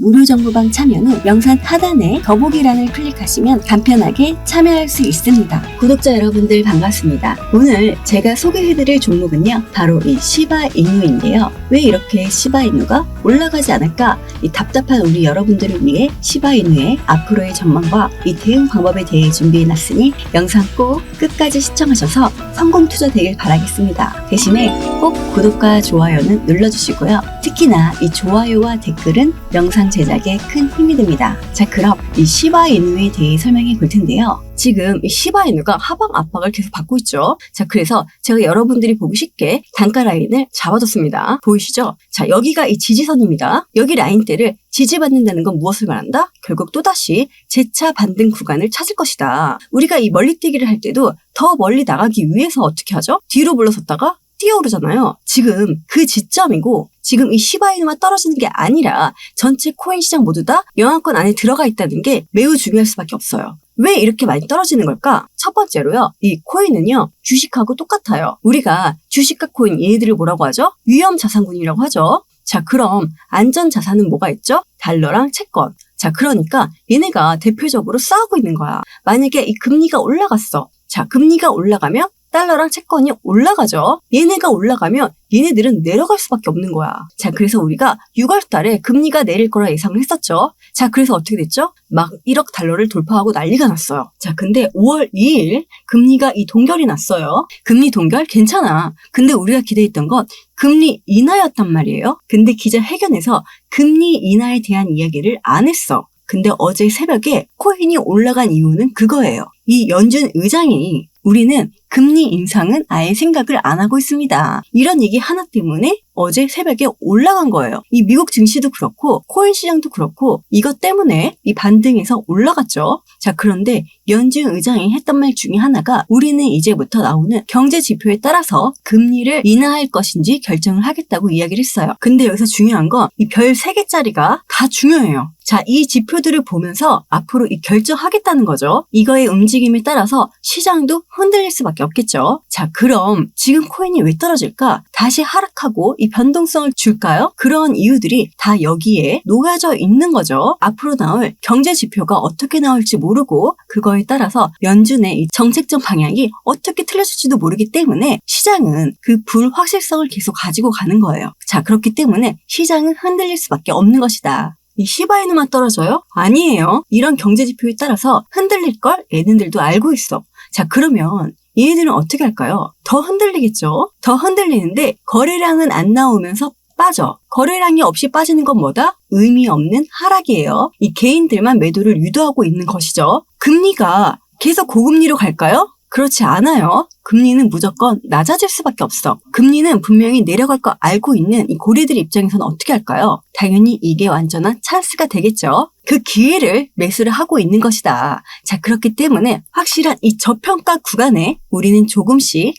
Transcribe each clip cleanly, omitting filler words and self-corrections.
무료 정보방 참여는 영상 하단에 더보기란을 클릭하시면 간편하게 참여할 수 있습니다. 구독자 여러분들 반갑습니다. 오늘 제가 소개해드릴 종목은요, 바로 이 시바이누인데요. 왜 이렇게 시바이누가 올라가지 않을까? 이 답답한 우리 여러분들을 위해 시바이누의 앞으로의 전망과 이 대응 방법에 대해 준비해놨으니 영상 꼭 끝까지 시청하셔서 성공 투자 되길 바라겠습니다. 대신에 꼭 구독과 좋아요는 눌러주시고요. 특히나 이 좋아요와 댓글은 영상 제작에 큰 힘이 됩니다. 자, 그럼 이 시바이누에 대해 설명해 볼 텐데요. 지금 이 시바이누가 하방 압박을 계속 받고 있죠. 자, 그래서 제가 여러분들이 보기 쉽게 단가 라인을 잡아줬습니다. 보이시죠? 자, 여기가 이 지지선입니다. 여기 라인대를 지지받는다는 건 무엇을 말한다? 결국 또다시 재차 반등 구간을 찾을 것이다. 우리가 이 멀리뛰기를 할 때도 더 멀리 나가기 위해서 어떻게 하죠? 뒤로 물러섰다가 뛰어오르잖아요. 지금 그 지점이고, 지금 이 시바이누만 떨어지는 게 아니라 전체 코인 시장 모두 다 영향권 안에 들어가 있다는 게 매우 중요할 수밖에 없어요. 왜 이렇게 많이 떨어지는 걸까? 첫 번째로요, 이 코인은요, 주식하고 똑같아요. 우리가 주식과 코인, 얘네들을 뭐라고 하죠? 위험 자산군이라고 하죠. 자, 그럼 안전 자산은 뭐가 있죠? 달러랑 채권. 자, 그러니까 얘네가 대표적으로 싸우고 있는 거야. 만약에 이 금리가 올라갔어. 자, 금리가 올라가면 달러랑 채권이 올라가죠. 얘네가 올라가면 얘네들은 내려갈 수밖에 없는 거야. 자, 그래서 우리가 6월 달에 금리가 내릴 거라 예상을 했었죠. 자, 그래서 어떻게 됐죠? 막 1억 달러를 돌파하고 난리가 났어요. 자, 근데 5월 2일 금리가 이 동결이 났어요. 금리 동결 괜찮아. 근데 우리가 기대했던 건 금리 인하였단 말이에요. 근데 기자회견에서 금리 인하에 대한 이야기를 안 했어. 근데 어제 새벽에 코인이 올라간 이유는 그거예요. 이 연준 의장이 우리는 금리 인상은 아예 생각을 안 하고 있습니다. 이런 얘기 하나 때문에 어제 새벽에 올라간 거예요. 이 미국 증시도 그렇고 코인 시장도 그렇고 이것 때문에 이 반등에서 올라갔죠. 자, 그런데 연준 의장이 했던 말 중에 하나가 우리는 이제부터 나오는 경제 지표에 따라서 금리를 인하할 것인지 결정을 하겠다고 이야기를 했어요. 근데 여기서 중요한 건 이 별 3개짜리가 다 중요해요. 자, 이 지표들을 보면서 앞으로 이 결정하겠다는 거죠. 이거의 움직임에 따라서 시장도 흔들릴 수밖에 없겠죠. 자, 그럼 지금 코인이 왜 떨어질까? 다시 하락하고 이 변동성을 줄까요? 그런 이유들이 다 여기에 녹아져 있는 거죠. 앞으로 나올 경제 지표가 어떻게 나올지 모르고 그거에 따라서 연준의 이 정책적 방향이 어떻게 틀려질지도 모르기 때문에 시장은 그 불확실성을 계속 가지고 가는 거예요. 자, 그렇기 때문에 시장은 흔들릴 수밖에 없는 것이다. 이 시바이누만 떨어져요? 아니에요. 이런 경제 지표에 따라서 흔들릴 걸 얘네들도 알고 있어. 자, 그러면 얘네들은 어떻게 할까요? 더 흔들리겠죠? 더 흔들리는데 거래량은 안 나오면서 빠져. 거래량이 없이 빠지는 건 뭐다? 의미 없는 하락이에요. 이 개인들만 매도를 유도하고 있는 것이죠. 금리가 계속 고금리로 갈까요? 그렇지 않아요. 금리는 무조건 낮아질 수밖에 없어. 금리는 분명히 내려갈 거 알고 있는 이 고리들 입장에서는 어떻게 할까요? 당연히 이게 완전한 찬스가 되겠죠. 그 기회를 매수를 하고 있는 것이다. 자, 그렇기 때문에 확실한 이 저평가 구간에 우리는 조금씩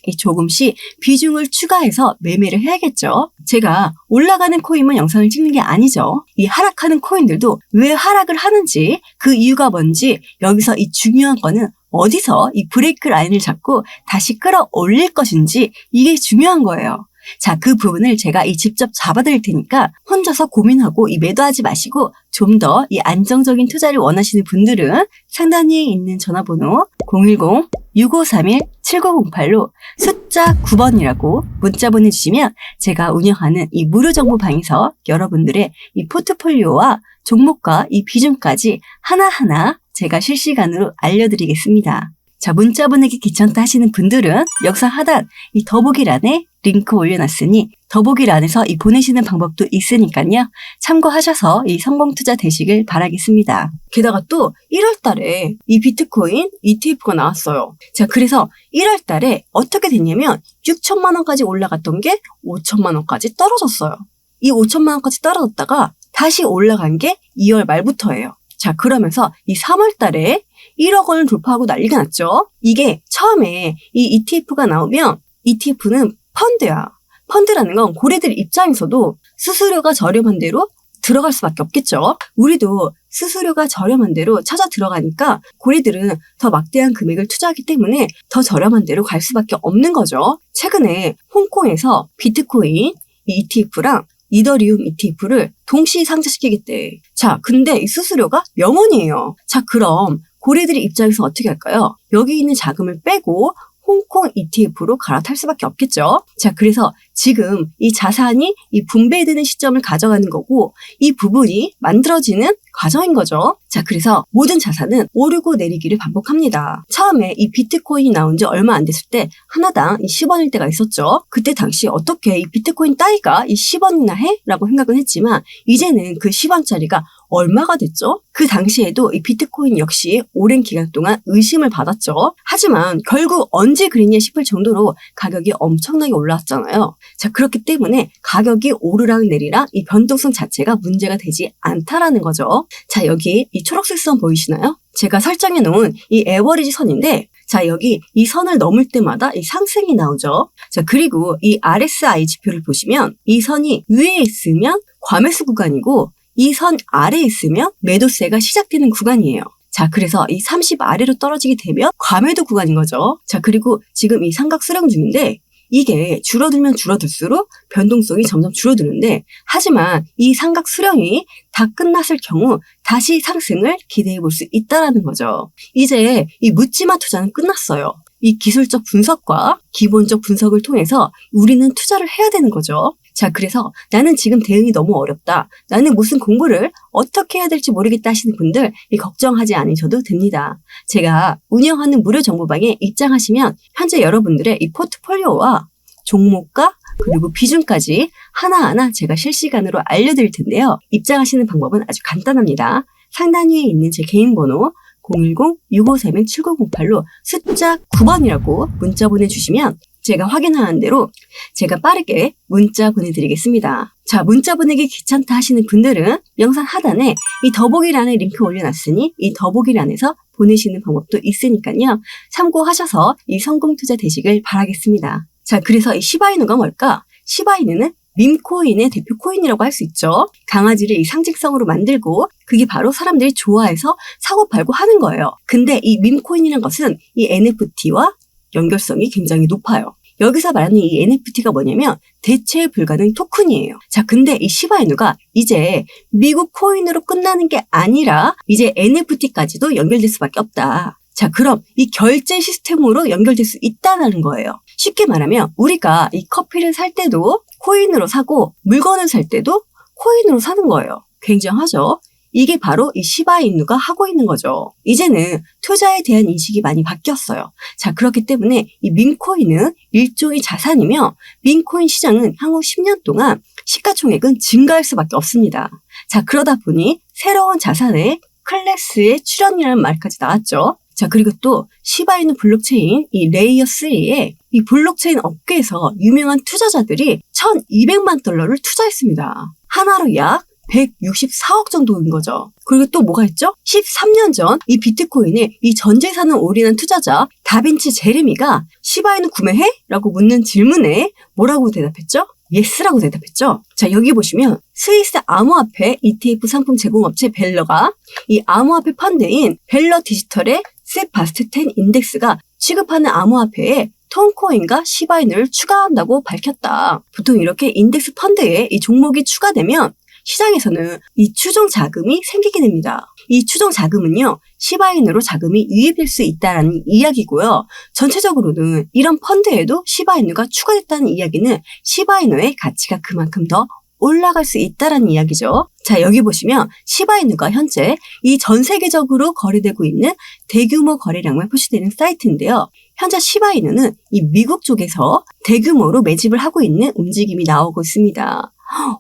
비중을 추가해서 매매를 해야겠죠. 제가 올라가는 코인만 영상을 찍는 게 아니죠. 이 하락하는 코인들도 왜 하락을 하는지, 그 이유가 뭔지, 여기서 이 중요한 거는 어디서 이 브레이크 라인을 잡고 다시 끌어올릴 것인지, 이게 중요한 거예요. 자, 그 부분을 제가 직접 잡아드릴 테니까 혼자서 고민하고 매도하지 마시고 좀 더 이 안정적인 투자를 원하시는 분들은 상단에 있는 전화번호 010-6531-7908로 숫자 9번이라고 문자 보내주시면 제가 운영하는 이 무료 정보방에서 여러분들의 이 포트폴리오와 종목과 이 비중까지 하나하나 제가 실시간으로 알려드리겠습니다. 자, 문자 보내기 귀찮다 하시는 분들은 영상 하단 이 더보기란에 링크 올려놨으니 더보기란에서 보내시는 방법도 있으니까요. 참고하셔서 성공 투자 되시길 바라겠습니다. 게다가 또 1월 달에 이 비트코인 ETF가 나왔어요. 자, 그래서 1월 달에 어떻게 됐냐면 6천만 원까지 올라갔던 게 5천만 원까지 떨어졌어요. 이 5천만 원까지 떨어졌다가 다시 올라간 게 2월 말부터예요. 자, 그러면서 이 3월 달에 1억 원을 돌파하고 난리가 났죠. 이게 처음에 이 ETF가 나오면 ETF는 펀드야. 펀드라는 건 고래들 입장에서도 수수료가 저렴한 대로 들어갈 수밖에 없겠죠. 우리도 수수료가 저렴한 대로 찾아 들어가니까 고래들은 더 막대한 금액을 투자하기 때문에 더 저렴한 대로 갈 수밖에 없는 거죠. 최근에 홍콩에서 비트코인 ETF랑 이더리움 ETF를 동시 상장시키겠대. 자, 근데 이 수수료가 0원이에요. 자, 그럼 고래들의 입장에서 어떻게 할까요? 여기 있는 자금을 빼고 홍콩 ETF로 갈아탈 수밖에 없겠죠. 자, 그래서 지금 이 자산이 이 분배되는 시점을 가져가는 거고 이 부분이 만들어지는 과정인 거죠. 자, 그래서 모든 자산은 오르고 내리기를 반복합니다. 처음에 이 비트코인이 나온 지 얼마 안 됐을 때 하나당 이 10원일 때가 있었죠. 그때 당시 어떻게 이 비트코인 따위가 이 10원이나 해? 라고 생각은 했지만 이제는 그 10원짜리가 얼마가 됐죠? 그 당시에도 이 비트코인 역시 오랜 기간 동안 의심을 받았죠. 하지만 결국 언제 그랬냐 싶을 정도로 가격이 엄청나게 올라왔잖아요. 자, 그렇기 때문에 가격이 오르락 내리락 이 변동성 자체가 문제가 되지 않다라는 거죠. 자, 여기 이 초록색 선 보이시나요? 제가 설정해 놓은 이 에버리지 선인데 자, 여기 이 선을 넘을 때마다 이 상승이 나오죠. 자, 그리고 이 RSI 지표를 보시면 이 선이 위에 있으면 과매수 구간이고 이 선 아래에 있으면 매도세가 시작되는 구간이에요. 자, 그래서 이 30 아래로 떨어지게 되면 과매도 구간인 거죠. 자, 그리고 지금 이 삼각 수렴 중인데 이게 줄어들면 줄어들수록 변동성이 점점 줄어드는데 하지만 이 삼각 수렴이 다 끝났을 경우 다시 상승을 기대해 볼 수 있다는 거죠. 이제 이 묻지마 투자는 끝났어요. 이 기술적 분석과 기본적 분석을 통해서 우리는 투자를 해야 되는 거죠. 자, 그래서 나는 지금 대응이 너무 어렵다. 나는 무슨 공부를 어떻게 해야 될지 모르겠다 하시는 분들 걱정하지 않으셔도 됩니다. 제가 운영하는 무료 정보방에 입장하시면 현재 여러분들의 이 포트폴리오와 종목과 그리고 비중까지 하나하나 제가 실시간으로 알려드릴 텐데요. 입장하시는 방법은 아주 간단합니다. 상단 위에 있는 제 개인 번호 010-6531-7908로 숫자 9번이라고 문자 보내주시면 제가 확인하는 대로 제가 빠르게 문자 보내드리겠습니다. 자, 문자 보내기 귀찮다 하시는 분들은 영상 하단에 이 더보기란에 링크 올려놨으니 이 더보기란에서 보내시는 방법도 있으니까요. 참고하셔서 이 성공 투자 되시길 바라겠습니다. 자, 그래서 이 시바이누가 뭘까? 시바이누는 밈코인의 대표 코인이라고 할 수 있죠. 강아지를 이 상징성으로 만들고 그게 바로 사람들이 좋아해서 사고 팔고 하는 거예요. 근데 이 밈코인이라는 것은 이 NFT와 연결성이 굉장히 높아요. 여기서 말하는 이 NFT가 뭐냐면 대체 불가능 토큰이에요. 자, 근데 이 시바이누가 이제 미국 코인으로 끝나는 게 아니라 이제 NFT까지도 연결될 수밖에 없다. 자, 그럼 이 결제 시스템으로 연결될 수 있다는 거예요. 쉽게 말하면 우리가 이 커피를 살 때도 코인으로 사고 물건을 살 때도 코인으로 사는 거예요. 굉장하죠? 이게 바로 이 시바이누가 하고 있는 거죠. 이제는 투자에 대한 인식이 많이 바뀌었어요. 자, 그렇기 때문에 이 밈코인은 일종의 자산이며 밈코인 시장은 향후 10년 동안 시가총액은 증가할 수밖에 없습니다. 자, 그러다 보니 새로운 자산의 클래스의 출현이라는 말까지 나왔죠. 자, 그리고 또 시바이누 블록체인 이 레이어 3에 이 블록체인 업계에서 유명한 투자자들이 $1,200만 투자했습니다. 하나로 약 164억 정도인 거죠. 그리고 또 뭐가 있죠? 13년 전 이 비트코인에 이 전 재산을 올인한 투자자 다빈치 제레미가 시바이누 구매해? 라고 묻는 질문에 뭐라고 대답했죠? 예스라고 대답했죠. 자, 여기 보시면 스위스 암호화폐 ETF 상품 제공업체 벨러가 이 암호화폐 펀드인 벨러 디지털의 세바스트 10 인덱스가 취급하는 암호화폐에 톤코인과 시바이누를 추가한다고 밝혔다. 보통 이렇게 인덱스 펀드에 이 종목이 추가되면 시장에서는 이 추정 자금이 생기게 됩니다. 이 추정 자금은요, 시바이누로 자금이 유입될 수 있다는 이야기고요. 전체적으로는 이런 펀드에도 시바이누가 추가됐다는 이야기는 시바이누의 가치가 그만큼 더 올라갈 수 있다는 이야기죠. 자, 여기 보시면 시바이누가 현재 이 전 세계적으로 거래되고 있는 대규모 거래량만 표시되는 사이트인데요. 현재 시바이누는 이 미국 쪽에서 대규모로 매집을 하고 있는 움직임이 나오고 있습니다.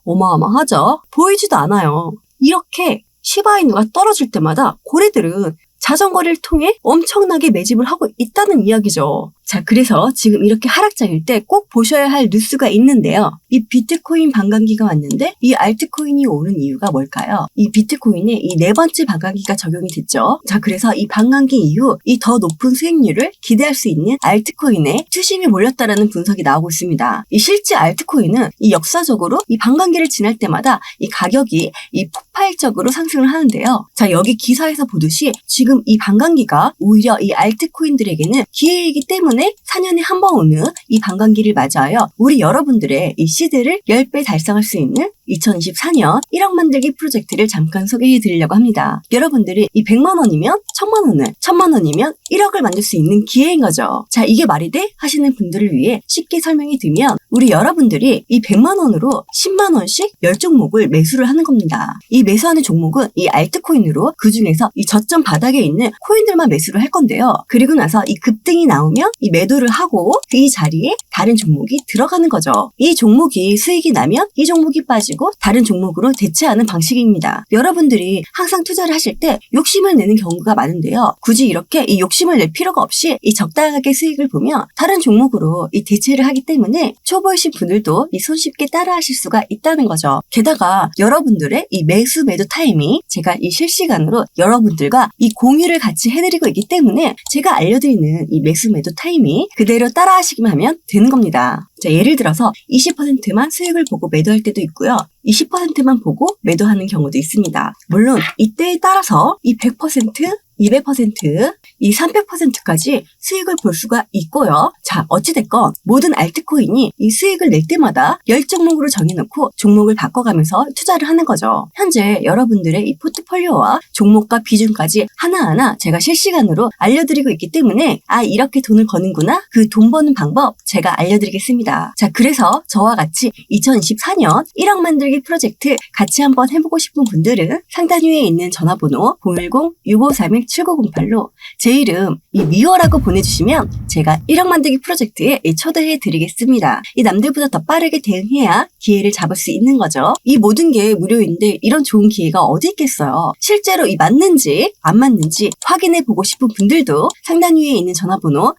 어마어마하죠? 보이지도 않아요. 이렇게 시바이누가 떨어질 때마다 고래들은 자전거를 통해 엄청나게 매집을 하고 있다는 이야기죠. 자, 그래서 지금 이렇게 하락장일 때 꼭 보셔야 할 뉴스가 있는데요. 이 비트코인 반감기가 왔는데 이 알트코인이 오른 이유가 뭘까요? 이 비트코인에 이 4번째 반감기가 적용이 됐죠. 자, 그래서 이 반감기 이후 이 더 높은 수익률을 기대할 수 있는 알트코인에 투심이 몰렸다라는 분석이 나오고 있습니다. 이 실제 알트코인은 이 역사적으로 이 반감기를 지날 때마다 이 가격이 이 폭발적으로 상승을 하는데요. 자, 여기 기사에서 보듯이 지금 이 반감기가 오히려 이 알트코인들에게는 기회이기 때문에 4년에 한 번 오는 이 반감기를 맞이하여 우리 여러분들의 이 시드를 10배 달성할 수 있는 2024년 1억 만들기 프로젝트를 잠깐 소개해 드리려고 합니다. 여러분들이 이 100만 원이면 1000만 원을, 1000만 원이면 1억을 만들 수 있는 기회인 거죠. 자, 이게 말이 돼? 하시는 분들을 위해 쉽게 설명해 드리면 우리 여러분들이 이 100만 원으로 10만 원씩 10종목을 매수를 하는 겁니다. 이 매수하는 종목은 이 알트코인으로 그 중에서 이 저점 바닥에 있는 코인들만 매수를 할 건데요. 그리고 나서 이 급등이 나오면 이 매도를 하고 이 자리에 다른 종목이 들어가는 거죠. 이 종목이 수익이 나면 이 종목이 빠지고 다른 종목으로 대체하는 방식입니다. 여러분들이 항상 투자를 하실 때 욕심을 내는 경우가 많은데요. 굳이 이렇게 이 욕심을 낼 필요가 없이 이 적당하게 수익을 보면 다른 종목으로 이 대체를 하기 때문에 초보이신 분들도 이 손쉽게 따라하실 수가 있다는 거죠. 게다가 여러분들의 이 매수 매도 타이밍 제가 이 실시간으로 여러분들과 이 공유를 같이 해드리고 있기 때문에 제가 알려드리는 이 매수 매도 타이밍 그대로 따라하시기만 하면 되는 겁니다. 자, 예를 들어서 20%만 수익을 보고 매도할 때도 있고요. 20%만 보고 매도하는 경우도 있습니다. 물론 이때에 따라서 이 100%, 200%, 이 300%까지 수익을 볼 수가 있고요. 자, 어찌됐건 모든 알트코인이 이 수익을 낼 때마다 10종목으로 정해놓고 종목을 바꿔가면서 투자를 하는 거죠. 현재 여러분들의 이 포트폴리오와 종목과 비중까지 하나하나 제가 실시간으로 알려드리고 있기 때문에 이렇게 돈을 버는구나. 그 돈 버는 방법 제가 알려드리겠습니다. 자, 그래서 저와 같이 2024년 1억 만들기 프로젝트 같이 한번 해보고 싶은 분들은 상단 위에 있는 전화번호 010-6531-7908로 제 이름 이 미호라고 보내주시면 제가 1억 만들기 프로젝트에 초대해 드리겠습니다. 이 남들보다 더 빠르게 대응해야 기회를 잡을 수 있는 거죠. 이 모든 게 무료인데 이런 좋은 기회가 어디 있겠어요. 실제로 이 맞는지 안 맞는지 확인해 보고 싶은 분들도 상단 위에 있는 전화번호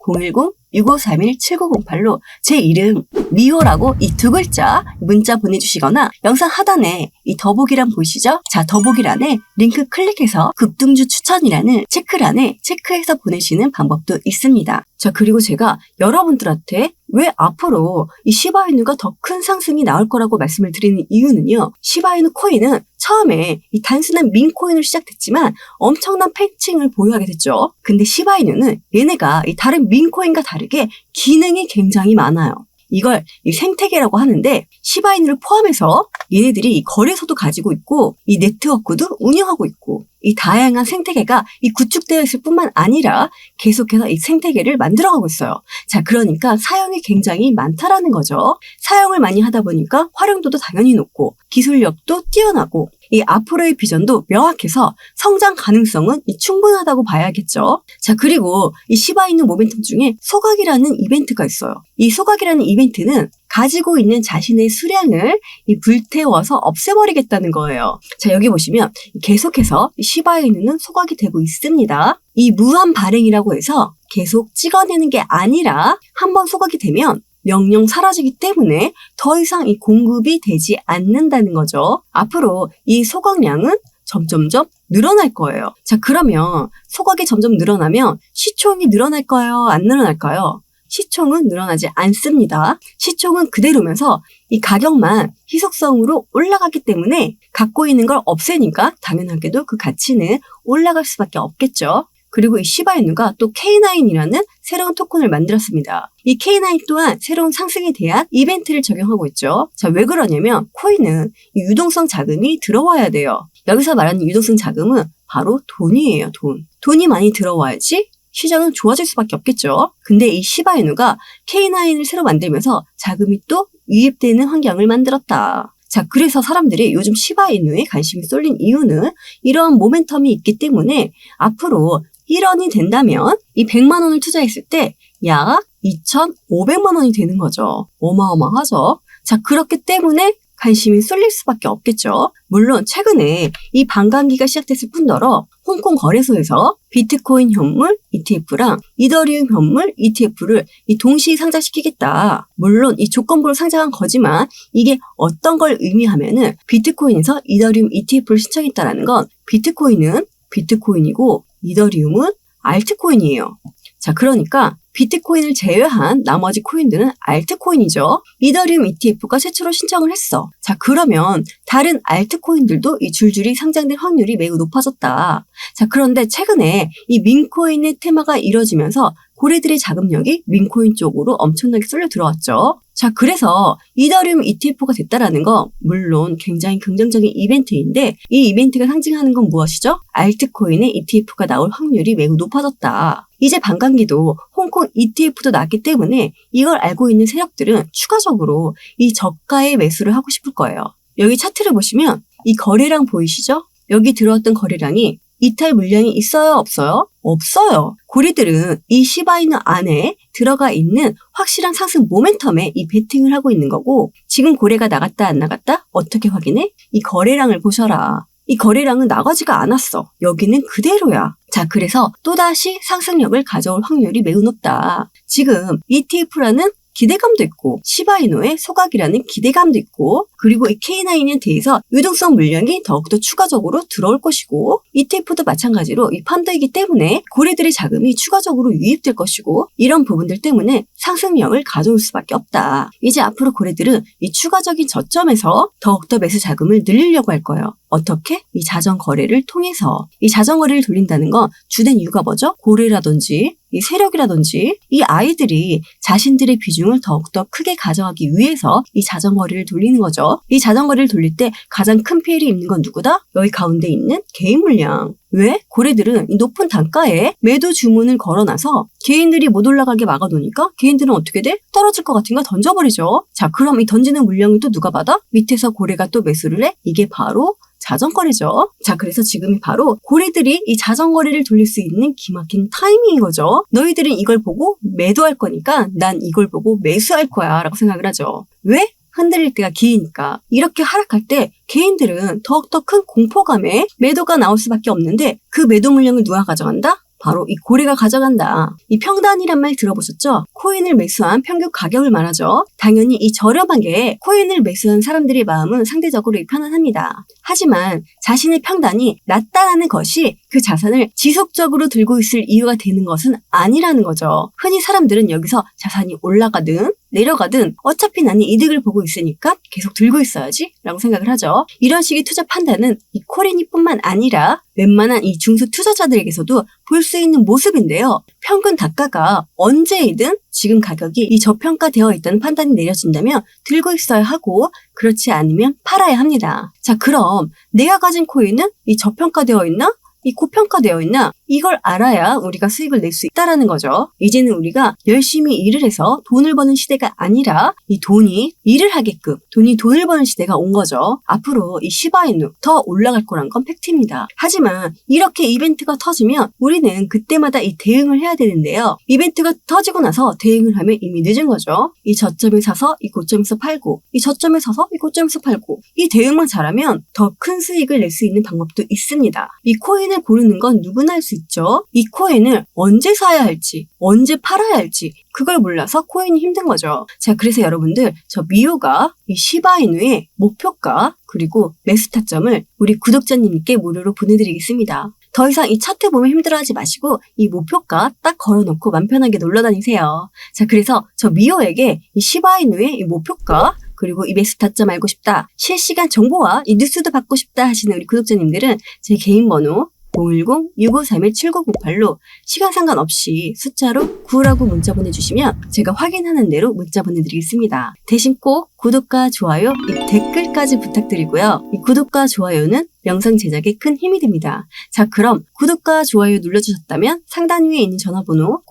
010-6531-7908로 제 이름 미호라고 이 두 글자 문자 보내주시거나 영상 하단에 이 더보기란 보이시죠? 자, 더보기란에 링크 클릭해서 급등주 추천이라는 체크란에 체크해서 보내시는 방법도 있습니다. 자, 그리고 제가 여러분들한테 왜 앞으로 이 시바이누가 더 큰 상승이 나올 거라고 말씀을 드리는 이유는요. 시바이누 코인은 처음에 이 단순한 밈코인으로 시작됐지만 엄청난 패칭을 보유하게 됐죠. 근데 시바이누는 얘네가 이 다른 밈코인과 다르게 기능이 굉장히 많아요. 이걸 이 생태계라고 하는데 시바이누를 포함해서 얘네들이 이 거래소도 가지고 있고 이 네트워크도 운영하고 있고 이 다양한 생태계가 이 구축되어 있을 뿐만 아니라 계속해서 이 생태계를 만들어가고 있어요. 자, 그러니까 사용이 굉장히 많다라는 거죠. 사용을 많이 하다 보니까 활용도도 당연히 높고 기술력도 뛰어나고 이 앞으로의 비전도 명확해서 성장 가능성은 충분하다고 봐야겠죠. 자, 그리고 이 시바이누 모멘텀 중에 소각이라는 이벤트가 있어요. 이 소각이라는 이벤트는 가지고 있는 자신의 수량을 불태워서 없애버리겠다는 거예요. 자, 여기 보시면 계속해서 시바이누는 소각이 되고 있습니다. 이 무한 발행이라고 해서 계속 찍어내는 게 아니라 한번 소각이 되면 명령 사라지기 때문에 더 이상 이 공급이 되지 않는다는 거죠. 앞으로 이 소각량은 점점점 늘어날 거예요. 자, 그러면 소각이 점점 늘어나면 시총이 늘어날까요? 안 늘어날까요? 시총은 늘어나지 않습니다. 시총은 그대로면서 이 가격만 희석성으로 올라가기 때문에 갖고 있는 걸 없애니까 당연하게도 그 가치는 올라갈 수밖에 없겠죠. 그리고 이 시바이누가 또 K9이라는 새로운 토큰을 만들었습니다. 이 K9 또한 새로운 상승에 대한 이벤트를 적용하고 있죠. 자, 왜 그러냐면 코인은 유동성 자금이 들어와야 돼요. 여기서 말하는 유동성 자금은 바로 돈이에요, 돈. 돈이 많이 들어와야지 시장은 좋아질 수밖에 없겠죠. 근데 이 시바이누가 K9을 새로 만들면서 자금이 또 유입되는 환경을 만들었다. 자, 그래서 사람들이 요즘 시바이누에 관심이 쏠린 이유는 이런 모멘텀이 있기 때문에 앞으로 1원이 된다면 이 100만 원을 투자했을 때 약 2,500만 원이 되는 거죠. 어마어마하죠. 자, 그렇기 때문에 관심이 쏠릴 수밖에 없겠죠. 물론 최근에 이 반감기가 시작됐을 뿐더러 홍콩 거래소에서 비트코인 현물 ETF랑 이더리움 현물 ETF를 동시에 상장시키겠다. 물론 이 조건부로 상장한 거지만 이게 어떤 걸 의미하면은 비트코인에서 이더리움 ETF를 신청했다라는 건 비트코인은 비트코인이고 이더리움은 알트코인이에요. 자, 그러니까 비트코인을 제외한 나머지 코인들은 알트코인이죠. 이더리움 ETF가 최초로 신청을 했어. 자, 그러면 다른 알트코인들도 이 줄줄이 상장될 확률이 매우 높아졌다. 자, 그런데 최근에 이 민코인의 테마가 이뤄지면서 고래들의 자금력이 민코인 쪽으로 엄청나게 쏠려 들어왔죠. 자, 그래서 이더리움 ETF가 됐다라는 거 물론 굉장히 긍정적인 이벤트인데 이 이벤트가 상징하는 건 무엇이죠? 알트코인의 ETF가 나올 확률이 매우 높아졌다. 이제 반감기도 홍콩 ETF도 나왔기 때문에 이걸 알고 있는 세력들은 추가적으로 이 저가의 매수를 하고 싶을 거예요. 여기 차트를 보시면 이 거래량 보이시죠? 여기 들어왔던 거래량이 이탈 물량이 있어요? 없어요? 없어요. 고래들은 이 시바이누 안에 들어가 있는 확실한 상승 모멘텀에 이 베팅을 하고 있는 거고 지금 고래가 나갔다 안 나갔다? 어떻게 확인해? 이 거래량을 보셔라. 이 거래량은 나가지가 않았어. 여기는 그대로야. 자, 그래서 또다시 상승력을 가져올 확률이 매우 높다. 지금 ETF라는 기대감도 있고 시바이누의 소각이라는 기대감도 있고 그리고 이 K9에 대해서 유동성 물량이 더욱더 추가적으로 들어올 것이고 ETF도 마찬가지로 이 펀드이기 때문에 고래들의 자금이 추가적으로 유입될 것이고 이런 부분들 때문에 상승력을 가져올 수밖에 없다. 이제 앞으로 고래들은 이 추가적인 저점에서 더욱더 매수 자금을 늘리려고 할 거예요. 어떻게? 이 자전거래를 통해서 이 자전거래를 돌린다는 건 주된 이유가 뭐죠? 고래라든지 이 세력이라든지 이 아이들이 자신들의 비중을 더욱더 크게 가져가기 위해서 이 자전거래를 돌리는 거죠. 이 자전거래를 돌릴 때 가장 큰 피해를 입는 건 누구다? 여기 가운데 있는 개인 물량. 왜? 고래들은 이 높은 단가에 매도 주문을 걸어놔서 개인들이 못 올라가게 막아놓으니까 개인들은 어떻게 돼? 떨어질 것 같은 거 던져버리죠. 자, 그럼 이 던지는 물량을 또 누가 받아? 밑에서 고래가 또 매수를 해? 이게 바로 자전거래죠. 자, 그래서 지금이 바로 고래들이 이 자전거래를 돌릴 수 있는 기막힌 타이밍인 거죠. 너희들은 이걸 보고 매도할 거니까 난 이걸 보고 매수할 거야 라고 생각을 하죠. 왜? 흔들릴 때가 기니까. 이렇게 하락할 때 개인들은 더욱더 큰 공포감에 매도가 나올 수밖에 없는데 그 매도 물량을 누가 가져간다? 바로 이 고래가 가져간다. 이 평단이란 말 들어보셨죠? 코인을 매수한 평균 가격을 말하죠. 당연히 이 저렴하게 코인을 매수한 사람들의 마음은 상대적으로 편안합니다. 하지만 자신의 평단이 낮다라는 것이 그 자산을 지속적으로 들고 있을 이유가 되는 것은 아니라는 거죠. 흔히 사람들은 여기서 자산이 올라가든 내려가든 어차피 나는 이득을 보고 있으니까 계속 들고 있어야지 라고 생각을 하죠. 이런 식의 투자 판단은 이 코레니뿐만 아니라 웬만한 이 중수 투자자들에게서도 볼 수 있는 모습인데요. 평균 단가가 언제이든 지금 가격이 이 저평가되어 있다는 판단이 내려진다면 들고 있어야 하고 그렇지 않으면 팔아야 합니다. 자, 그럼 내가 가진 코인은 이 저평가되어 있나? 이 고평가되어 있나? 이걸 알아야 우리가 수익을 낼 수 있다라는 거죠. 이제는 우리가 열심히 일을 해서 돈을 버는 시대가 아니라 이 돈이 일을 하게끔 돈이 돈을 버는 시대가 온 거죠. 앞으로 이 시바이누 더 올라갈 거란 건 팩트입니다. 하지만 이렇게 이벤트가 터지면 우리는 그때마다 이 대응을 해야 되는데요. 이벤트가 터지고 나서 대응을 하면 이미 늦은 거죠. 이 저점에 사서 이 고점에서 팔고 이 저점에 사서 이 고점에서 팔고 이 대응만 잘하면 더 큰 수익을 낼 수 있는 방법도 있습니다. 이 코인을 고르는 건 누구나 할 수 있죠. 이 코인을 언제 사야 할지, 언제 팔아야 할지 그걸 몰라서 코인이 힘든 거죠. 자, 그래서 여러분들 저 미호가 이 시바이누의 목표가 그리고 매수 타점을 우리 구독자님께 무료로 보내드리겠습니다. 더 이상 이 차트 보면 힘들어하지 마시고 이 목표가 딱 걸어놓고 맘 편하게 놀러 다니세요. 자, 그래서 저 미호에게 이 시바이누의 이 목표가 그리고 이 매수 타점 알고 싶다, 실시간 정보와 이 뉴스도 받고 싶다 하시는 우리 구독자님들은 제 개인 번호 010-6531-7908로 시간 상관없이 숫자로 9라고 문자 보내주시면 제가 확인하는 대로 문자 보내드리겠습니다. 대신 꼭 구독과 좋아요, 이 댓글까지 부탁드리고요. 이 구독과 좋아요는 영상 제작에 큰 힘이 됩니다. 자, 그럼 구독과 좋아요 눌러주셨다면 상단 위에 있는 전화번호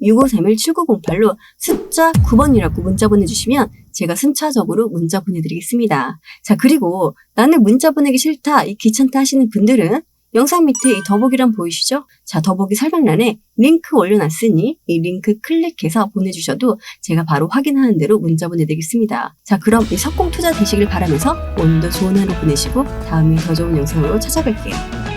010-6531-7908로 숫자 9번이라고 문자 보내주시면 제가 순차적으로 문자 보내드리겠습니다. 자, 그리고 나는 문자 보내기 싫다, 이 귀찮다 하시는 분들은 영상 밑에 이 더보기란 보이시죠? 자, 더보기 설명란에 링크 올려놨으니 이 링크 클릭해서 보내주셔도 제가 바로 확인하는 대로 문자 보내드리겠습니다. 자, 그럼 이 석공 투자 되시길 바라면서 오늘도 좋은 하루 보내시고 다음에 더 좋은 영상으로 찾아뵐게요.